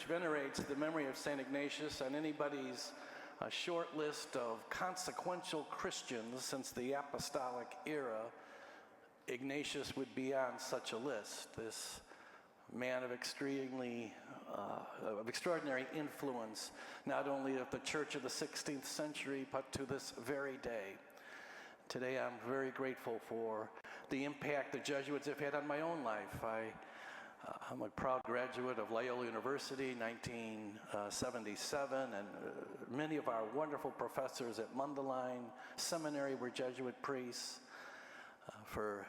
venerates the memory of St. Ignatius on anybody's short list of consequential Christians since the apostolic era, Ignatius would be on such a list. This man of extraordinary influence, not only of the church of the 16th century, but to this very day. Today I'm very grateful for the impact the Jesuits have had on my own life. I'm a proud graduate of Loyola University, 1977, and many of our wonderful professors at Mundelein Seminary were Jesuit priests. For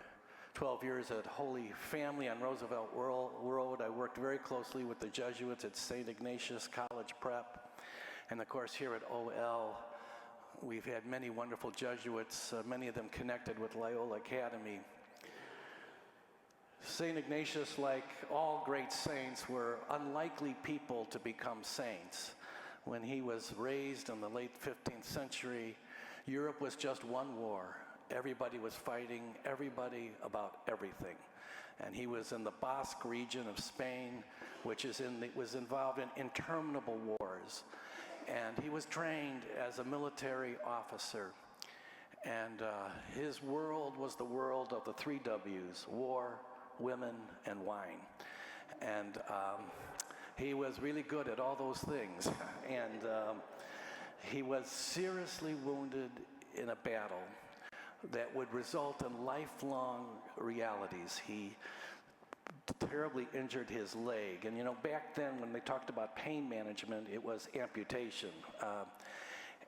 12 years at Holy Family on Roosevelt Road, I worked very closely with the Jesuits at St. Ignatius College Prep. And of course here at OL, we've had many wonderful Jesuits, many of them connected with Loyola Academy. St. Ignatius, like all great saints, were unlikely people to become saints. When he was raised in the late 15th century, Europe was just one war. Everybody was fighting everybody about everything. And he was in the Basque region of Spain, which was involved in interminable wars. And he was trained as a military officer. And his world was the world of the 3 W's: war, women, and wine. And he was really good at all those things. And he was seriously wounded in a battle that would result in lifelong realities. He terribly injured his leg. And you know, back then when they talked about pain management, it was amputation.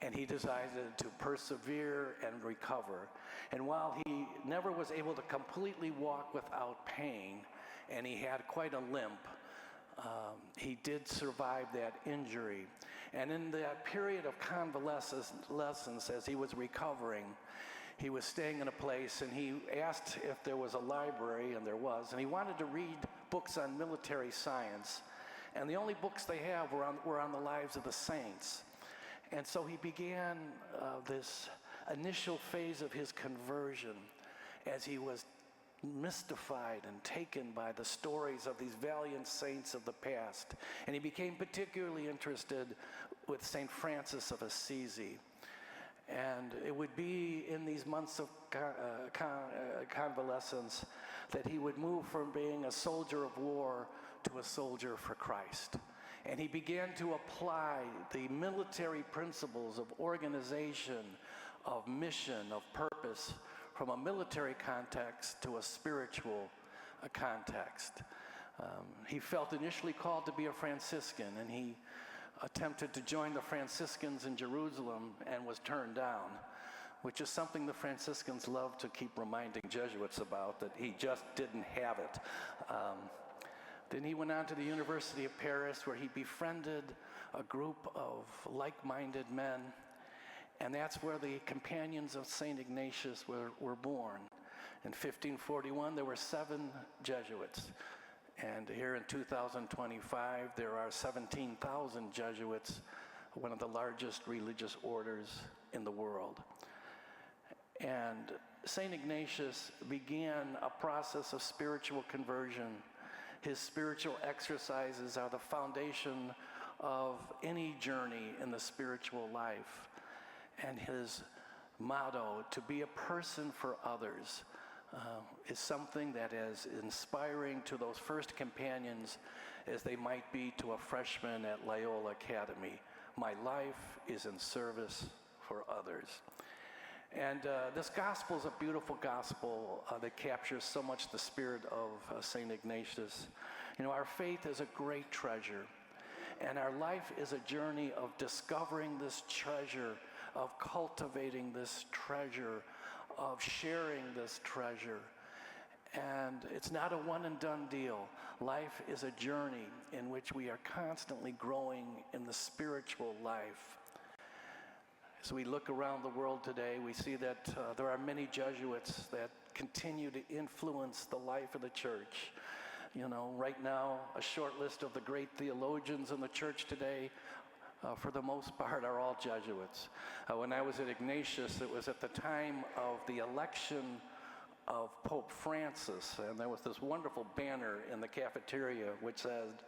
And he decided to persevere and recover. And while he never was able to completely walk without pain, and he had quite a limp, he did survive that injury. And in that period of convalescence, as he was recovering, he was staying in a place, and he asked if there was a library, and there was, and he wanted to read books on military science. And the only books they have were on the lives of the saints. And so he began this initial phase of his conversion as he was mystified and taken by the stories of these valiant saints of the past. And he became particularly interested with St. Francis of Assisi. And it would be in these months of convalescence that he would move from being a soldier of war to a soldier for Christ. And he began to apply the military principles of organization, of mission, of purpose, from a military context to a spiritual context. He felt initially called to be a Franciscan, and he attempted to join the Franciscans in Jerusalem and was turned down, which is something the Franciscans love to keep reminding Jesuits about, that he just didn't have it. Then he went on to the University of Paris, where he befriended a group of like-minded men, and that's where the companions of St. Ignatius were born. In 1541, there were 7 Jesuits, and here in 2025, there are 17,000 Jesuits, one of the largest religious orders in the world. And St. Ignatius began a process of spiritual conversion. His spiritual exercises are the foundation of any journey in the spiritual life. And his motto, to be a person for others, is something that is inspiring to those first companions as they might be to a freshman at Loyola Academy. My life is in service for others. And this gospel is a beautiful gospel that captures so much the spirit of St. Ignatius. You know, our faith is a great treasure, and our life is a journey of discovering this treasure, of cultivating this treasure, of sharing this treasure. And it's not a one and done deal. Life is a journey in which we are constantly growing in the spiritual life. As we look around the world today, we see that there are many Jesuits that continue to influence the life of the church. You know, right now, a short list of the great theologians in the church today, for the most part, are all Jesuits. When I was at Ignatius, it was at the time of the election of Pope Francis, and there was this wonderful banner in the cafeteria which said,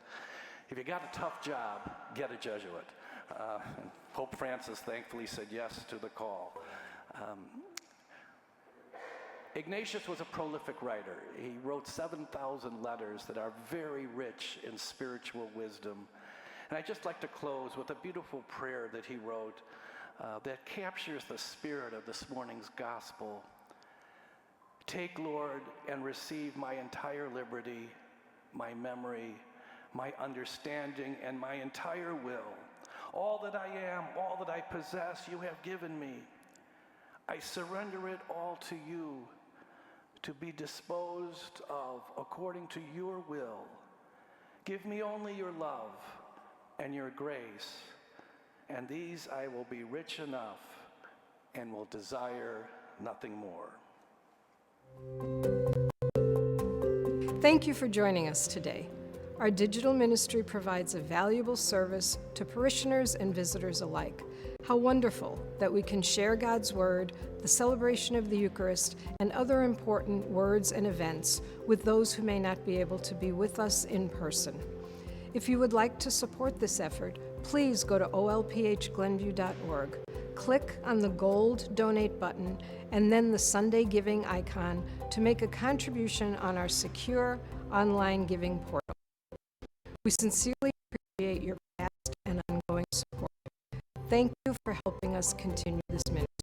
If you got a tough job, get a Jesuit. And Pope Francis thankfully said yes to the call. Ignatius was a prolific writer. He wrote 7,000 letters that are very rich in spiritual wisdom. And I'd just like to close with a beautiful prayer that he wrote that captures the spirit of this morning's gospel. Take, Lord, and receive my entire liberty, my memory, my understanding, and my entire will. All that I am, all that I possess, you have given me. I surrender it all to you, to be disposed of according to your will. Give me only your love and your grace, and these I will be rich enough and will desire nothing more. Thank you for joining us today. Our digital ministry provides a valuable service to parishioners and visitors alike. How wonderful that we can share God's Word, the celebration of the Eucharist, and other important words and events with those who may not be able to be with us in person. If you would like to support this effort, please go to olphglenview.org. Click on the gold donate button and then the Sunday giving icon to make a contribution on our secure online giving portal. We sincerely appreciate your past and ongoing support. Thank you for helping us continue this ministry.